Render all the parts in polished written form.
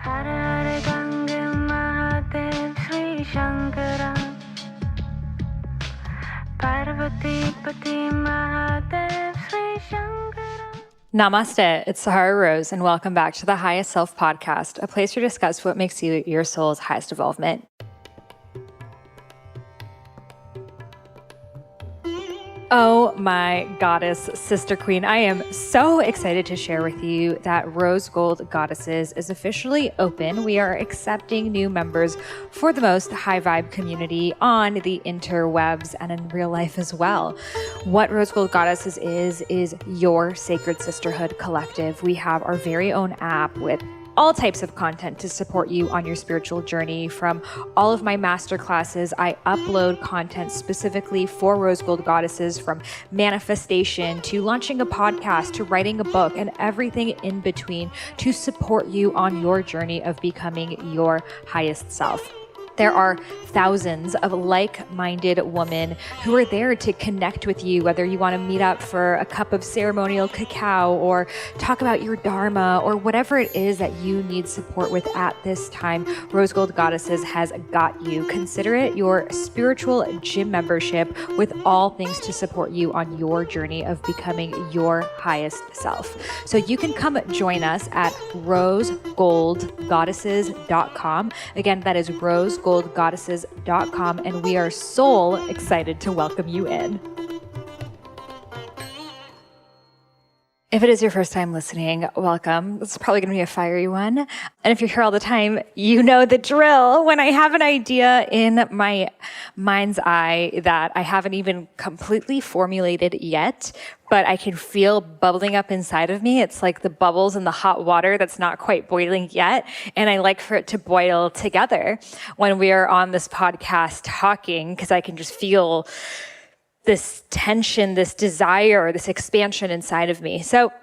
Hare Ganga Mahadev Sri Shankara Parvati Pati Mahadev Sri Shankara. Namaste, it's Sahara Rose, and welcome back to the Highest Self Podcast, a place to discuss what makes you your soul's highest development. Oh my goddess, sister queen. I am so excited to share with you that Rose Gold Goddesses is officially open. We are accepting new members for the most high vibe community on the interwebs and in real life as well. What Rose Gold Goddesses is your sacred sisterhood collective. We have our very own app with all types of content to support you on your spiritual journey. From all of my masterclasses, I upload content specifically for Rose Gold Goddesses, from manifestation to launching a podcast to writing a book and everything in between to support you on your journey of becoming your highest self. There are thousands of like-minded women who are there to connect with you, whether you want to meet up for a cup of ceremonial cacao or talk about your Dharma or whatever it is that you need support with at this time. Rose Gold Goddesses has got you. Consider it your spiritual gym membership with all things to support you on your journey of becoming your highest self. So you can come join us at rosegoldgoddesses.com. Again, that is rosegoldgoddesses.com, and we are so excited to welcome you in. If it is your first time listening, welcome. This is probably going to be a fiery one. And if you're here all the time, you know the drill. When I have an idea in my mind's eye that I haven't even completely formulated yet, but I can feel bubbling up inside of me. It's like the bubbles in the hot water that's not quite boiling yet. And I like for it to boil together when we are on this podcast talking, because I can just feel this tension, this desire, this expansion inside of me. So I'm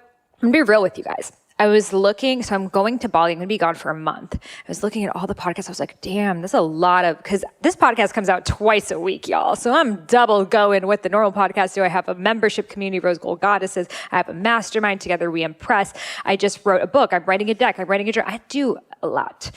gonna be real with you guys. So I'm going to Bali. I'm gonna be gone for a month. I was looking at all the podcasts. I was like, damn, there's a lot because this podcast comes out twice a week, y'all. So I'm double going with the normal podcast. So I have a membership community, Rose Gold Goddesses. I have a mastermind, Together We Impress. I just wrote a book. I'm writing a deck. I'm writing a journal. I do a lot.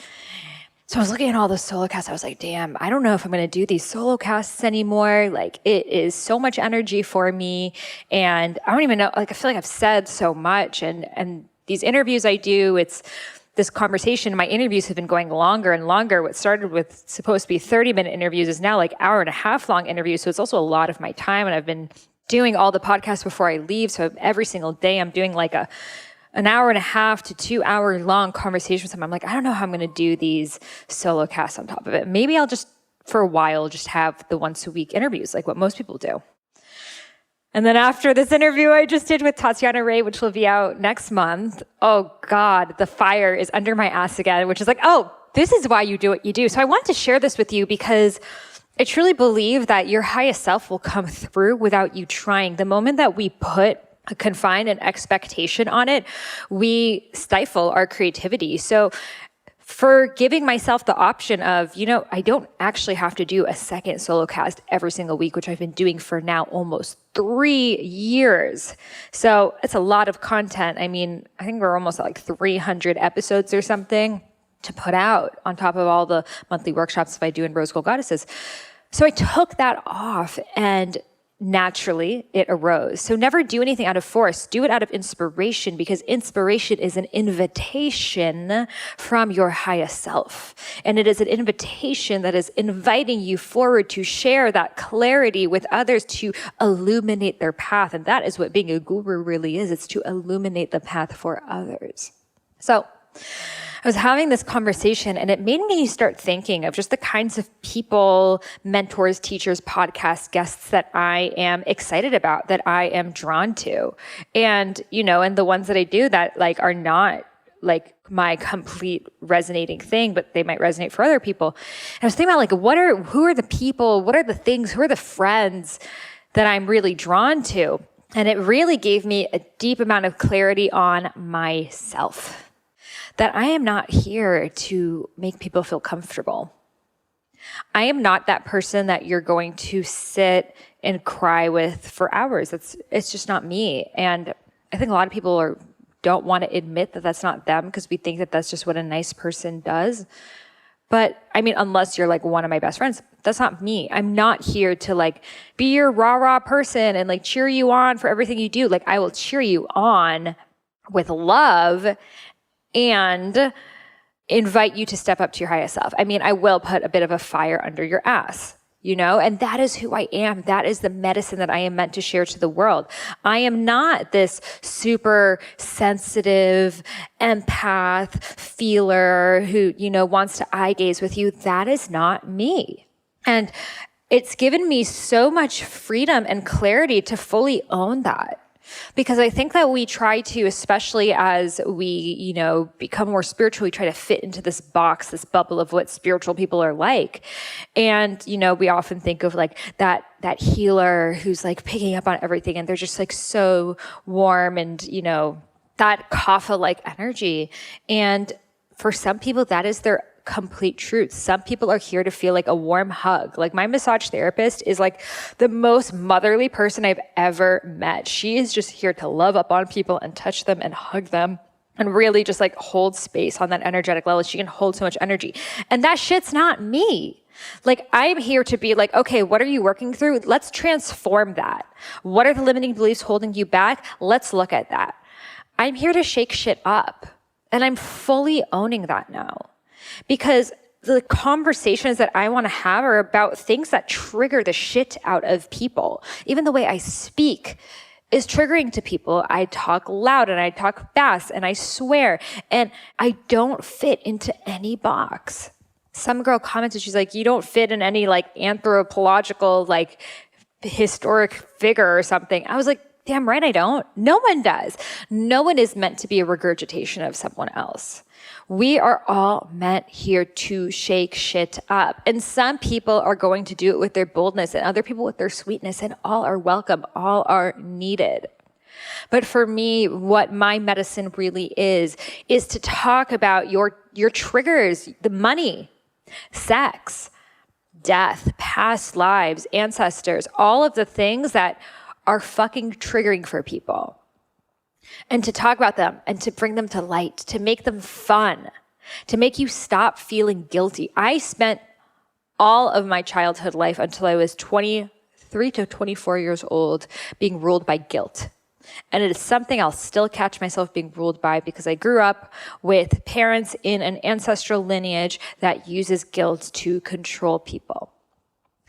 So I was looking at all the solo casts. I was like, damn, I don't know if I'm going to do these solo casts anymore. Like, it is so much energy for me. And I don't even know, I feel like I've said so much. And these interviews I do, it's this conversation. My interviews have been going longer and longer. What started with supposed to be 30-minute interviews is now like hour and a half long interviews. So it's also a lot of my time. And I've been doing all the podcasts before I leave. So every single day I'm doing like an hour and a half to 2 hour long conversation with them. I'm like, I don't know how I'm going to do these solo casts on top of it. Maybe I'll just, for a while, just have the once a week interviews like what most people do. And then after this interview I just did with Tatiana Ray, which will be out next month, oh God, the fire is under my ass again, which is like, oh, this is why you do what you do. So I want to share this with you because I truly believe that your highest self will come through without you trying. The moment that we confine an expectation on it, we stifle our creativity. So for giving myself the option of, I don't actually have to do a second solo cast every single week, which I've been doing for now almost 3 years. So it's a lot of content. I mean, I think we're almost at like 300 episodes or something to put out on top of all the monthly workshops if I do in Rose Gold Goddesses. So I took that off and naturally it arose. So never do anything out of force. Do it out of inspiration, because inspiration is an invitation from your highest self. And it is an invitation that is inviting you forward to share that clarity with others, to illuminate their path. And that is what being a guru really is. It's to illuminate the path for others. So I was having this conversation and it made me start thinking of just the kinds of people, mentors, teachers, podcast guests that I am excited about, that I am drawn to. And, and the ones that I do that are not my complete resonating thing, but they might resonate for other people. And I was thinking about who are the people, what are the things, who are the friends that I'm really drawn to? And it really gave me a deep amount of clarity on myself. That I am not here to make people feel comfortable. I am not that person that you're going to sit and cry with for hours. It's just not me. And I think a lot of people are don't want to admit that that's not them because we think that that's just what a nice person does. But I mean, unless you're like one of my best friends, that's not me. I'm not here to like be your rah-rah person and like cheer you on for everything you do. Like I will cheer you on with love and invite you to step up to your highest self. I mean, I will put a bit of a fire under your ass, you know, and that is who I am. That is the medicine that I am meant to share to the world. I am not this super sensitive empath feeler who, you know, wants to eye gaze with you. That is not me. And it's given me so much freedom and clarity to fully own that. Because I think that we try to, especially as we, you know, become more spiritual, we try to fit into this box, this bubble of what spiritual people are like. And, you know, we often think of like that healer who's like picking up on everything and they're just like so warm and, you know, that kapha-like energy. And for some people, that is their complete truth. Some people are here to feel like a warm hug. Like my massage therapist is like the most motherly person I've ever met. She is just here to love up on people and touch them and hug them and really just like hold space on that energetic level. She can hold so much energy. And that shit's not me. Like I'm here to be like, okay, what are you working through? Let's transform that. What are the limiting beliefs holding you back? Let's look at that. I'm here to shake shit up. And I'm fully owning that now. Because the conversations that I want to have are about things that trigger the shit out of people. Even the way I speak is triggering to people. I talk loud and I talk fast and I swear and I don't fit into any box. Some girl commented, she's like, you don't fit in any like anthropological, like historic figure or something. I was like, damn right I don't. No one does. No one is meant to be a regurgitation of someone else. We are all meant here to shake shit up. And some people are going to do it with their boldness and other people with their sweetness, and all are welcome. All are needed. But for me, what my medicine really is to talk about your triggers, the money, sex, death, past lives, ancestors, all of the things that are fucking triggering for people. And to talk about them and to bring them to light, to make them fun, to make you stop feeling guilty. I spent all of my childhood life until I was 23 to 24 years old being ruled by guilt. And it is something I'll still catch myself being ruled by because I grew up with parents in an ancestral lineage that uses guilt to control people.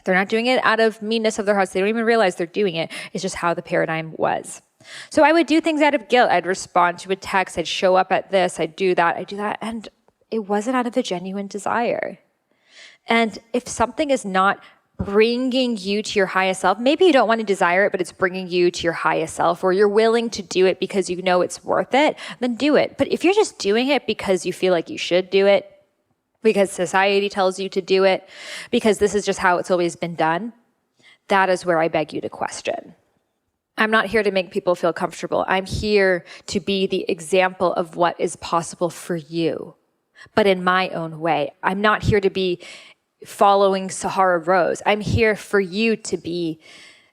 They're not doing it out of meanness of their hearts. They don't even realize they're doing it. It's just how the paradigm was. So I would do things out of guilt. I'd respond to a text. I'd show up at this. I'd do that. And it wasn't out of a genuine desire. And if something is not bringing you to your highest self, maybe you don't want to desire it, but it's bringing you to your highest self, or you're willing to do it because you know it's worth it, then do it. But if you're just doing it because you feel like you should do it, because society tells you to do it, because this is just how it's always been done, that is where I beg you to question. I'm not here to make people feel comfortable. I'm here to be the example of what is possible for you, but in my own way. I'm not here to be following Sahara Rose. I'm here for you to be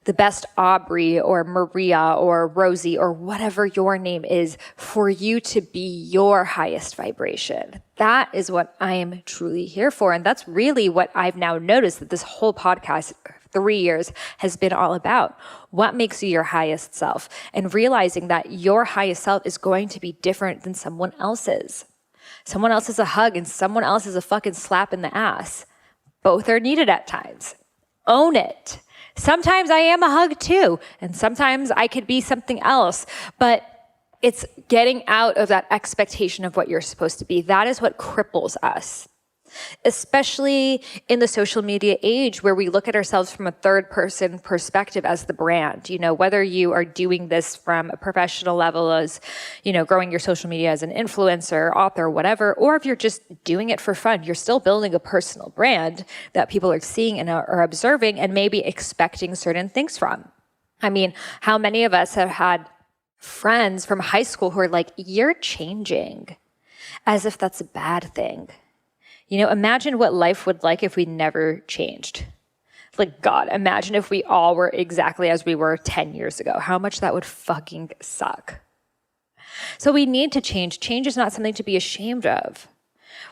the best Aubrey or Maria or Rosie or whatever your name is, for you to be your highest vibration. That is what I am truly here for. And that's really what I've now noticed that this whole podcast, 3 years, has been all about. What makes you your highest self? And realizing that your highest self is going to be different than someone else's. Someone else is a hug and someone else is a fucking slap in the ass. Both are needed at times. Own it. Sometimes I am a hug too, and sometimes I could be something else, but it's getting out of that expectation of what you're supposed to be. That is what cripples us, especially in the social media age where we look at ourselves from a third person perspective as the brand. You know, whether you are doing this from a professional level as, you know, growing your social media as an influencer, author, whatever, or if you're just doing it for fun, you're still building a personal brand that people are seeing and are observing and maybe expecting certain things from. I mean, how many of us have had friends from high school who are like, you're changing, as if that's a bad thing. You know, imagine what life would like if we never changed. Like, God, imagine if we all were exactly as we were 10 years ago. How much that would fucking suck. So we need to change. Change is not something to be ashamed of.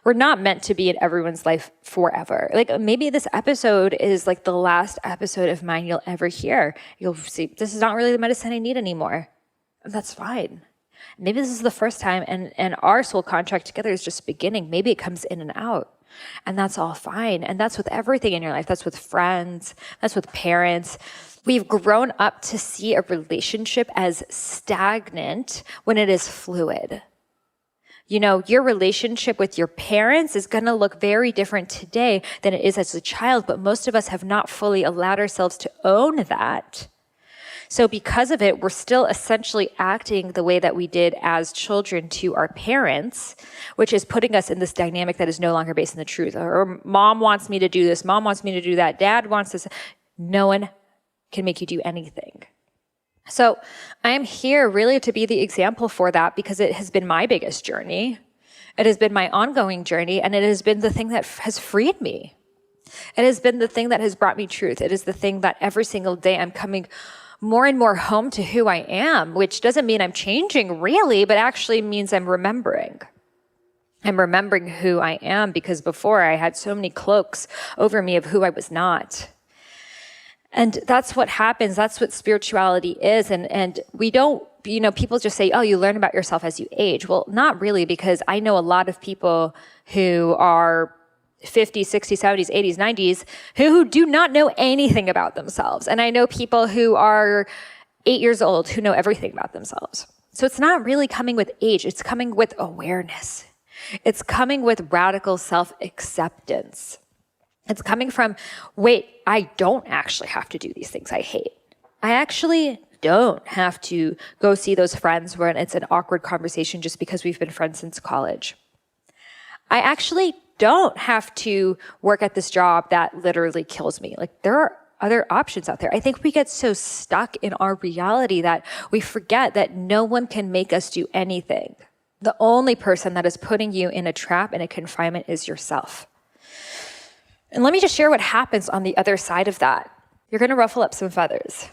We're not meant to be in everyone's life forever. Like maybe this episode is like the last episode of mine you'll ever hear. You'll see, this is not really the medicine I need anymore. That's fine. Maybe this is the first time and our soul contract together is just beginning. Maybe it comes in and out. And that's all fine. And that's with everything in your life. That's with friends. That's with parents. We've grown up to see a relationship as stagnant when it is fluid. You know, your relationship with your parents is going to look very different today than it is as a child, but most of us have not fully allowed ourselves to own that. So because of it, we're still essentially acting the way that we did as children to our parents, which is putting us in this dynamic that is no longer based on the truth. Or mom wants me to do this, mom wants me to do that, dad wants this. No one can make you do anything. So I am here really to be the example for that because it has been my biggest journey. It has been my ongoing journey, and it has been the thing that has freed me. It has been the thing that has brought me truth. It is the thing that every single day I'm coming more and more home to who I am, which doesn't mean I'm changing really, but actually means I'm remembering. I'm remembering who I am because before I had so many cloaks over me of who I was not. And that's what happens. That's what spirituality is. And we don't, you know, people just say, oh, you learn about yourself as you age. Well, not really, because I know a lot of people who are 50s, 60s, 70s, 80s, 90s, who do not know anything about themselves. And I know people who are 8 years old who know everything about themselves. So it's not really coming with age. It's coming with awareness. It's coming with radical self-acceptance. It's coming from, wait, I don't actually have to do these things I hate. I actually don't have to go see those friends when it's an awkward conversation just because we've been friends since college. I actually don't have to work at this job that literally kills me. Like, there are other options out there. I think we get so stuck in our reality that we forget that no one can make us do anything. The only person that is putting you in a trap and a confinement is yourself. And let me just share what happens on the other side of that. You're going to ruffle up some feathers.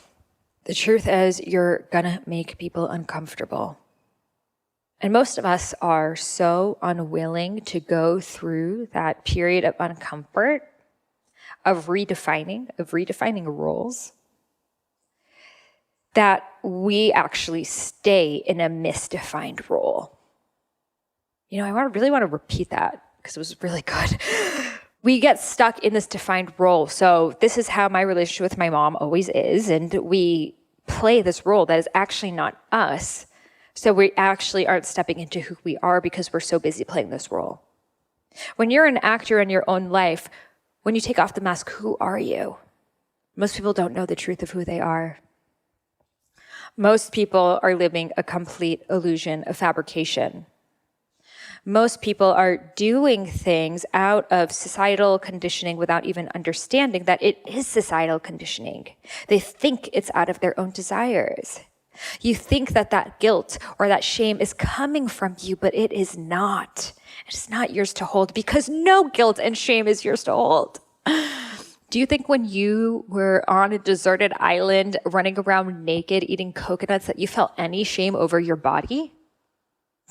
The truth is, you're going to make people uncomfortable. And most of us are so unwilling to go through that period of uncomfort, of redefining roles, that we actually stay in a misdefined role. You know, I really want to repeat that because it was really good. We get stuck in this defined role. So this is how my relationship with my mom always is. And we play this role that is actually not us. So we actually aren't stepping into who we are because we're so busy playing this role. When you're an actor in your own life, when you take off the mask, who are you? Most people don't know the truth of who they are. Most people are living a complete illusion of fabrication. Most people are doing things out of societal conditioning without even understanding that it is societal conditioning. They think it's out of their own desires. You think that that guilt or that shame is coming from you, but it is not. It's not yours to hold because no guilt and shame is yours to hold. Do you think when you were on a deserted island, running around naked, eating coconuts, that you felt any shame over your body?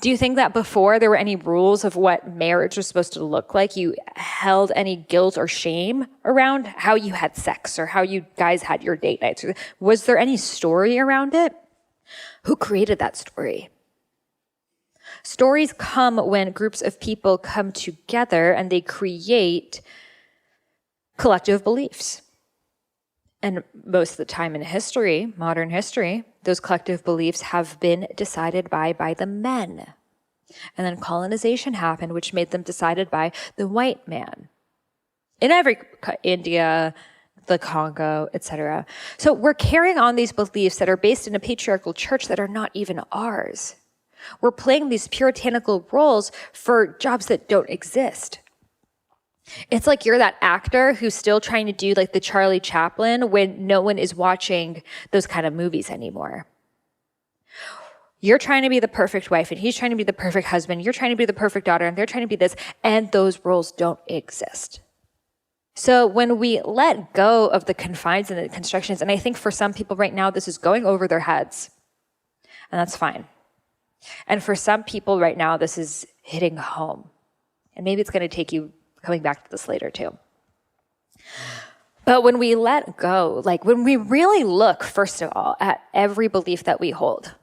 Do you think that before there were any rules of what marriage was supposed to look like, you held any guilt or shame around how you had sex or how you guys had your date nights? Was there any story around it? Who created that story? Stories come when groups of people come together and they create collective beliefs. And most of the time in history, modern history, those collective beliefs have been decided by the men. And then colonization happened, which made them decided by the white man. In India, the Congo, etc. So we're carrying on these beliefs that are based in a patriarchal church that are not even ours. We're playing these puritanical roles for jobs that don't exist. It's like you're that actor who's still trying to do like the Charlie Chaplin when no one is watching those kind of movies anymore. You're trying to be the perfect wife and he's trying to be the perfect husband. You're trying to be the perfect daughter and they're trying to be this, and those roles don't exist. So when we let go of the confines and the constrictions, and I think for some people right now, this is going over their heads, and that's fine. And for some people right now, this is hitting home. And maybe it's going to take you coming back to this later too. But when we let go, like when we really look, first of all, at every belief that we hold.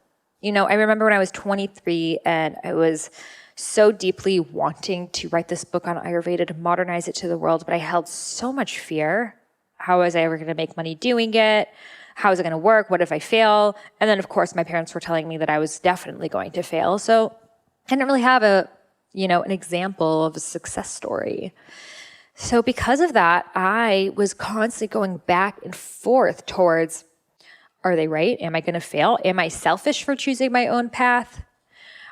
I remember when I was 23 and I was so deeply wanting to write this book on Ayurveda to modernize it to the world, but I held so much fear. How was I ever going to make money doing it? How is it going to work? What if I fail? And then, of course, my parents were telling me that I was definitely going to fail. So I didn't really have an example of a success story. So because of that, I was constantly going back and forth towards, are they right? Am I going to fail? Am I selfish for choosing my own path?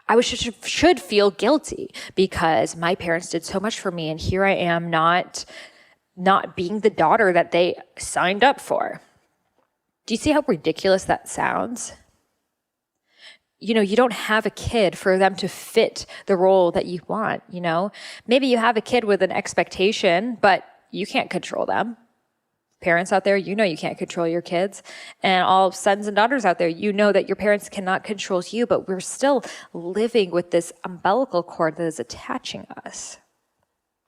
I should feel guilty because my parents did so much for me, and here I am not being the daughter that they signed up for. Do you see how ridiculous that sounds? You don't have a kid for them to fit the role that you want, Maybe you have a kid with an expectation, but you can't control them. Parents out there, you can't control your kids. And all sons and daughters out there, that your parents cannot control you, but we're still living with this umbilical cord that is attaching us.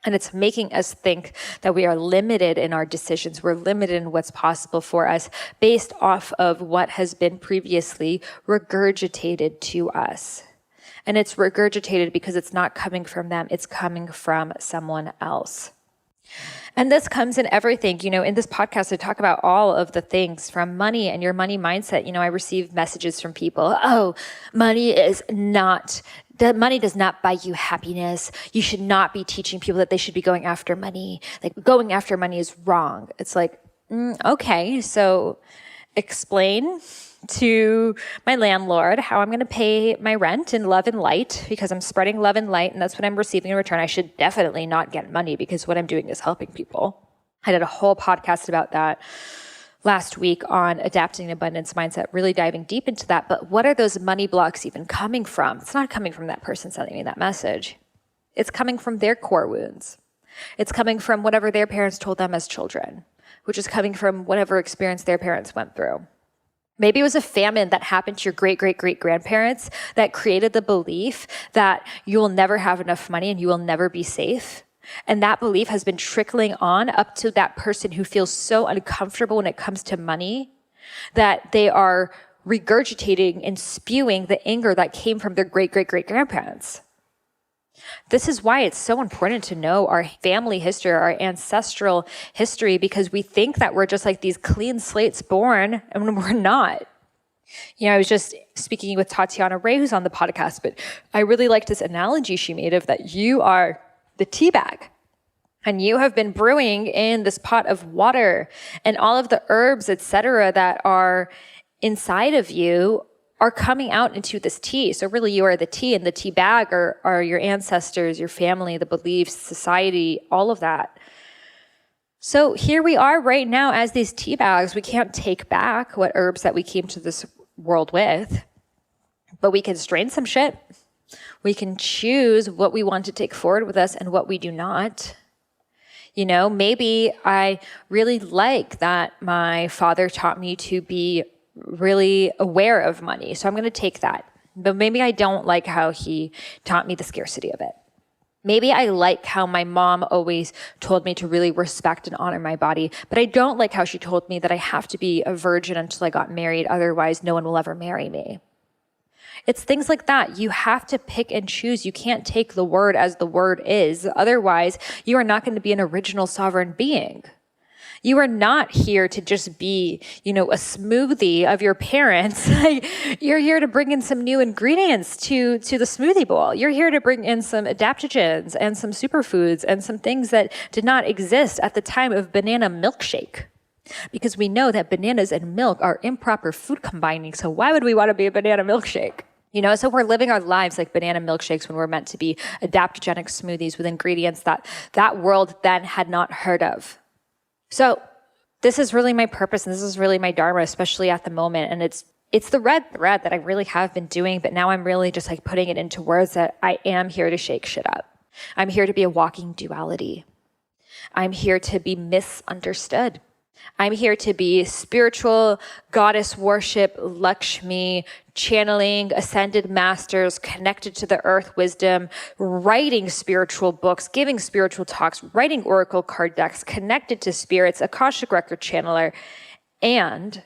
And it's making us think that we are limited in our decisions. We're limited in what's possible for us based off of what has been previously regurgitated to us. And it's regurgitated because it's not coming from them. It's coming from someone else. And this comes in everything. In this podcast, I talk about all of the things from money and your money mindset. I receive messages from people. Oh, money does not buy you happiness. You should not be teaching people that they should be going after money. Like going after money is wrong. It's like, okay, so explain to my landlord how I'm going to pay my rent in love and light because I'm spreading love and light and that's what I'm receiving in return. I should definitely not get money because what I'm doing is helping people. I did a whole podcast about that last week on adapting an abundance mindset, really diving deep into that. But what are those money blocks even coming from? It's not coming from that person sending me that message. It's coming from their core wounds. It's coming from whatever their parents told them as children, which is coming from whatever experience their parents went through. Maybe it was a famine that happened to your great-great-great-grandparents that created the belief that you will never have enough money and you will never be safe. And that belief has been trickling on up to that person who feels so uncomfortable when it comes to money that they are regurgitating and spewing the anger that came from their great-great-great-grandparents. This is why it's so important to know our family history, our ancestral history, because we think that we're just like these clean slates born, and we're not. I was just speaking with Tatiana Ray, who's on the podcast, but I really like this analogy she made of that you are the tea bag, and you have been brewing in this pot of water, and all of the herbs, etc., that are inside of you are coming out into this tea. So really you are the tea, and the tea bag are your ancestors, your family, the beliefs, society, all of that. So here we are right now as these tea bags. We can't take back what herbs that we came to this world with, but we can strain some shit. We can choose what we want to take forward with us and what we do not. Maybe I really like that my father taught me to be really aware of money. So I'm going to take that. But maybe I don't like how he taught me the scarcity of it. Maybe I like how my mom always told me to really respect and honor my body, but I don't like how she told me that I have to be a virgin until I got married. Otherwise, no one will ever marry me. It's things like that. You have to pick and choose. You can't take the word as the word is. Otherwise, you are not going to be an original sovereign being. You are not here to just be, a smoothie of your parents. You're here to bring in some new ingredients to the smoothie bowl. You're here to bring in some adaptogens and some superfoods and some things that did not exist at the time of banana milkshake. Because we know that bananas and milk are improper food combining. So why would we want to be a banana milkshake? So we're living our lives like banana milkshakes when we're meant to be adaptogenic smoothies with ingredients that world then had not heard of. So this is really my purpose, and this is really my Dharma, especially at the moment. And it's the red thread that I really have been doing, but now I'm really just like putting it into words that I am here to shake shit up. I'm here to be a walking duality. I'm here to be misunderstood. I'm here to be spiritual goddess worship, Lakshmi, channeling ascended masters, connected to the earth wisdom, writing spiritual books, giving spiritual talks, writing oracle card decks, connected to spirits, Akashic record channeler. And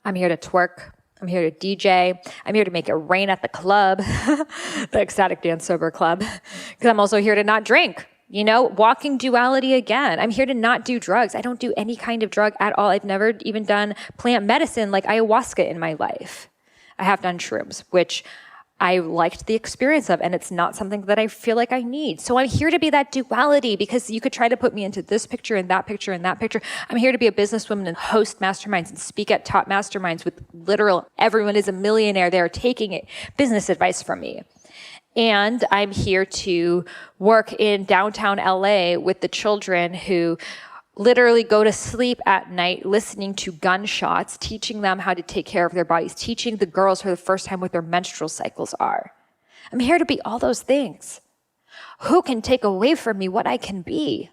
I'm here to twerk. I'm here to DJ. I'm here to make it rain at the club, the Ecstatic Dance Sober Club, because I'm also here to not drink. Walking duality again. I'm here to not do drugs. I don't do any kind of drug at all. I've never even done plant medicine like ayahuasca in my life. I have done shrooms, which I liked the experience of, and it's not something that I feel like I need. So I'm here to be that duality, because you could try to put me into this picture and that picture and that picture. I'm here to be a businesswoman and host masterminds and speak at top masterminds with literal everyone is a millionaire there taking business advice from me. And I'm here to work in downtown LA with the children who literally go to sleep at night listening to gunshots, teaching them how to take care of their bodies, teaching the girls for the first time what their menstrual cycles are. I'm here to be all those things. Who can take away from me what I can be?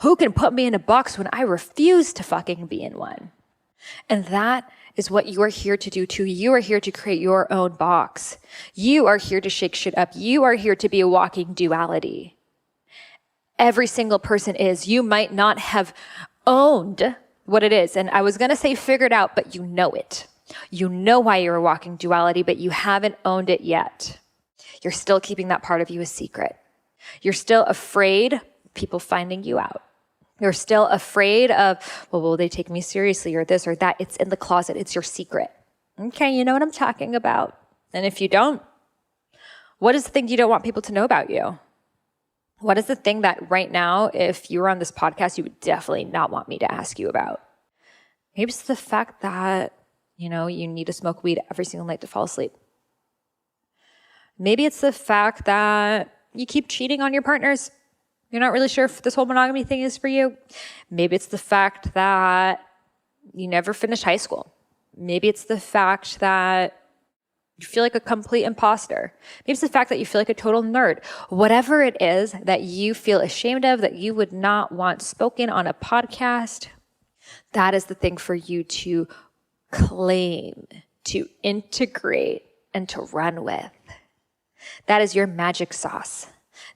Who can put me in a box when I refuse to fucking be in one? And that is what you are here to do too. You are here to create your own box. You are here to shake shit up. You are here to be a walking duality. Every single person is. You might not have owned what it is. And I was going to say figured out, but you know it. You know why you're a walking duality, but you haven't owned it yet. You're still keeping that part of you a secret. You're still afraid of people finding you out. You're still afraid of, well, will they take me seriously or this or that? It's in the closet. It's your secret. Okay, you know what I'm talking about. And if you don't, what is the thing you don't want people to know about you? What is the thing that right now, if you were on this podcast, you would definitely not want me to ask you about? Maybe it's the fact that, you need to smoke weed every single night to fall asleep. Maybe it's the fact that you keep cheating on your partners. You're not really sure if this whole monogamy thing is for you. Maybe it's the fact that you never finished high school. Maybe it's the fact that you feel like a complete imposter. Maybe it's the fact that you feel like a total nerd. Whatever it is that you feel ashamed of, that you would not want spoken on a podcast, that is the thing for you to claim, to integrate, and to run with. That is your magic sauce.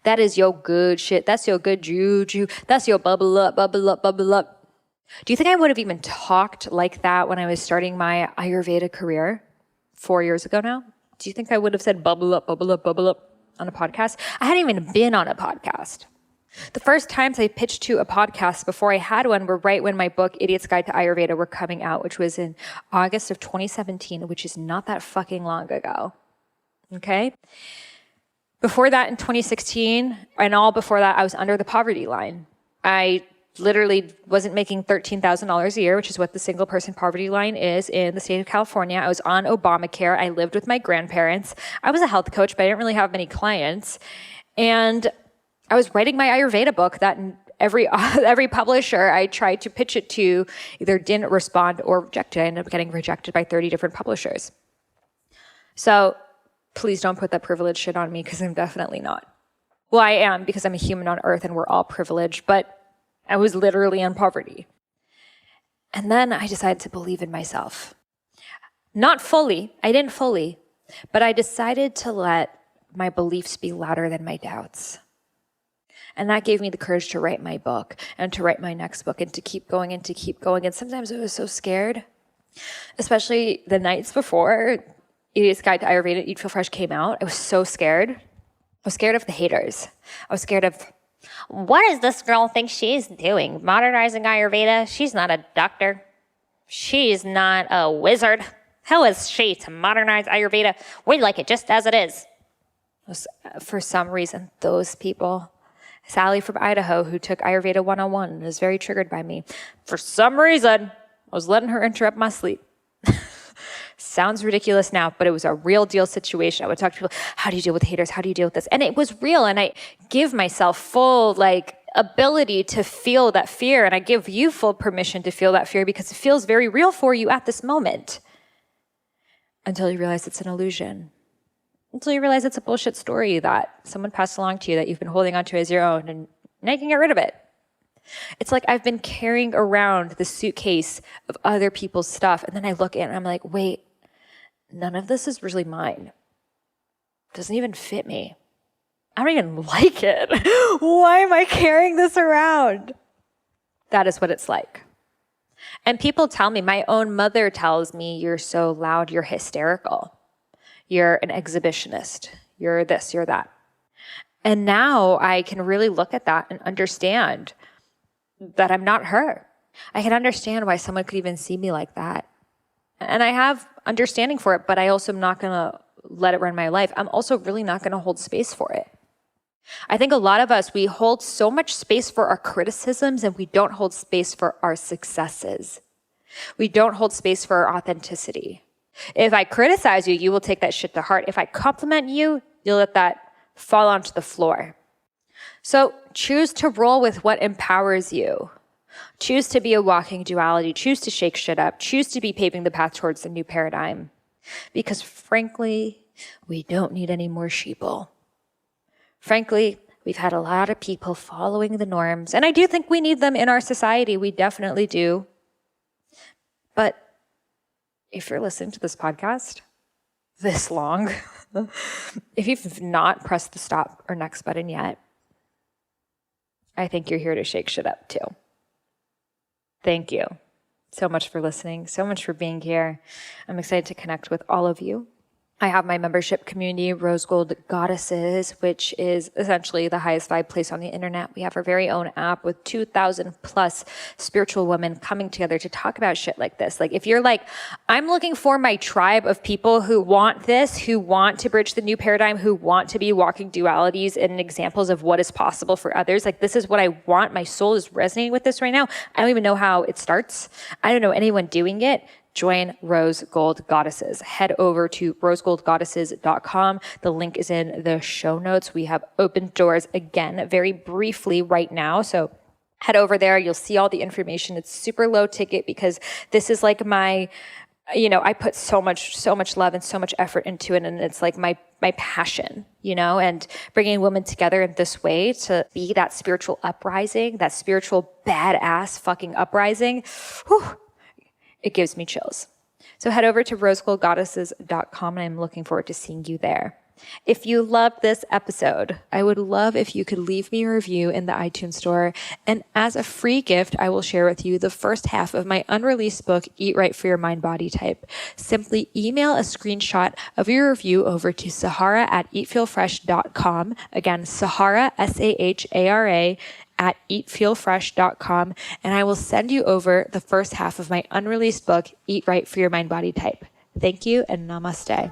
That is your good shit. That's your good juju. That's your bubble up, bubble up, bubble up. Do you think I would have even talked like that when I was starting my Ayurveda career 4 years ago now? Do you think I would have said bubble up, bubble up, bubble up on a podcast? I hadn't even been on a podcast. The first times I pitched to a podcast before I had one were right when my book, Idiot's Guide to Ayurveda, were coming out, which was in August of 2017, which is not that fucking long ago. Okay? Before that, in 2016, and all before that, I was under the poverty line. I literally wasn't making $13,000 a year, which is what the single person poverty line is in the state of California. I was on Obamacare. I lived with my grandparents. I was a health coach, but I didn't really have many clients. And I was writing my Ayurveda book that every publisher I tried to pitch it to either didn't respond or rejected. I ended up getting rejected by 30 different publishers. So please don't put that privilege shit on me, because I'm definitely not. Well, I am, because I'm a human on earth and we're all privileged, but I was literally in poverty. And then I decided to believe in myself. Not fully, I didn't fully, but I decided to let my beliefs be louder than my doubts. And that gave me the courage to write my book and to write my next book and to keep going and to keep going. And sometimes I was so scared, especially the nights before Idiot's Guide to Ayurveda, Eat Feel Fresh came out. I was so scared. I was scared of the haters. I was scared of, what does this girl think she's doing? Modernizing Ayurveda? She's not a doctor. She's not a wizard. Who is she to modernize Ayurveda? We like it just as it is. For some reason, those people, Sally from Idaho, who took Ayurveda 101, is very triggered by me. For some reason, I was letting her interrupt my sleep. Sounds ridiculous now, but it was a real deal situation. I would talk to people, how do you deal with haters? How do you deal with this? And it was real. And I give myself full ability to feel that fear. And I give you full permission to feel that fear, because it feels very real for you at this moment. Until you realize it's an illusion. Until you realize it's a bullshit story that someone passed along to you that you've been holding onto as your own, and now you can get rid of it. It's like I've been carrying around the suitcase of other people's stuff. And then I look at it and I'm like, wait, none of this is really mine. It doesn't even fit me. I don't even like it. Why am I carrying this around? That is what it's like. And people tell me, my own mother tells me, you're so loud, you're hysterical. You're an exhibitionist. You're this, you're that. And now I can really look at that and understand that I'm not her. I can understand why someone could even see me like that. And I have understanding for it, but I also am not going to let it run my life. I'm also really not going to hold space for it. I think a lot of us, we hold so much space for our criticisms and we don't hold space for our successes. We don't hold space for our authenticity. If I criticize you, you will take that shit to heart. If I compliment you, you'll let that fall onto the floor. So choose to roll with what empowers you. Choose to be a walking duality. Choose to shake shit up. Choose to be paving the path towards the new paradigm. Because frankly, we don't need any more sheeple. Frankly, we've had a lot of people following the norms, and I do think we need them in our society. We definitely do. But if you're listening to this podcast this long, if you've not pressed the stop or next button yet, I think you're here to shake shit up too. Thank you so much for listening, so much for being here. I'm excited to connect with all of you. I have my membership community, Rose Gold Goddesses, which is essentially the highest vibe place on the internet. We have our very own app with 2,000 plus spiritual women coming together to talk about shit like this. Like if you're like, I'm looking for my tribe of people who want this, who want to bridge the new paradigm, who want to be walking dualities and examples of what is possible for others. Like this is what I want. My soul is resonating with this right now. I don't even know how it starts. I don't know anyone doing it. Join Rose Gold Goddesses. Head over to rosegoldgoddesses.com. The link is in the show notes. We have open doors again very briefly right now. So head over there. You'll see all the information. It's super low ticket because this is like my, I put so much love and so much effort into it. And it's like my passion, and bringing women together in this way to be that spiritual uprising, that spiritual badass fucking uprising. Whew. It gives me chills. So head over to rosegoldgoddesses.com and I'm looking forward to seeing you there. If you loved this episode, I would love if you could leave me a review in the iTunes store. And as a free gift, I will share with you the first half of my unreleased book, Eat Right for Your Mind Body Type. Simply email a screenshot of your review over to Sahara@eatfeelfresh.com. Again, Sahara, Sahara, at eatfeelfresh.com, and I will send you over the first half of my unreleased book, Eat Right for Your Mind Body Type. Thank you and namaste.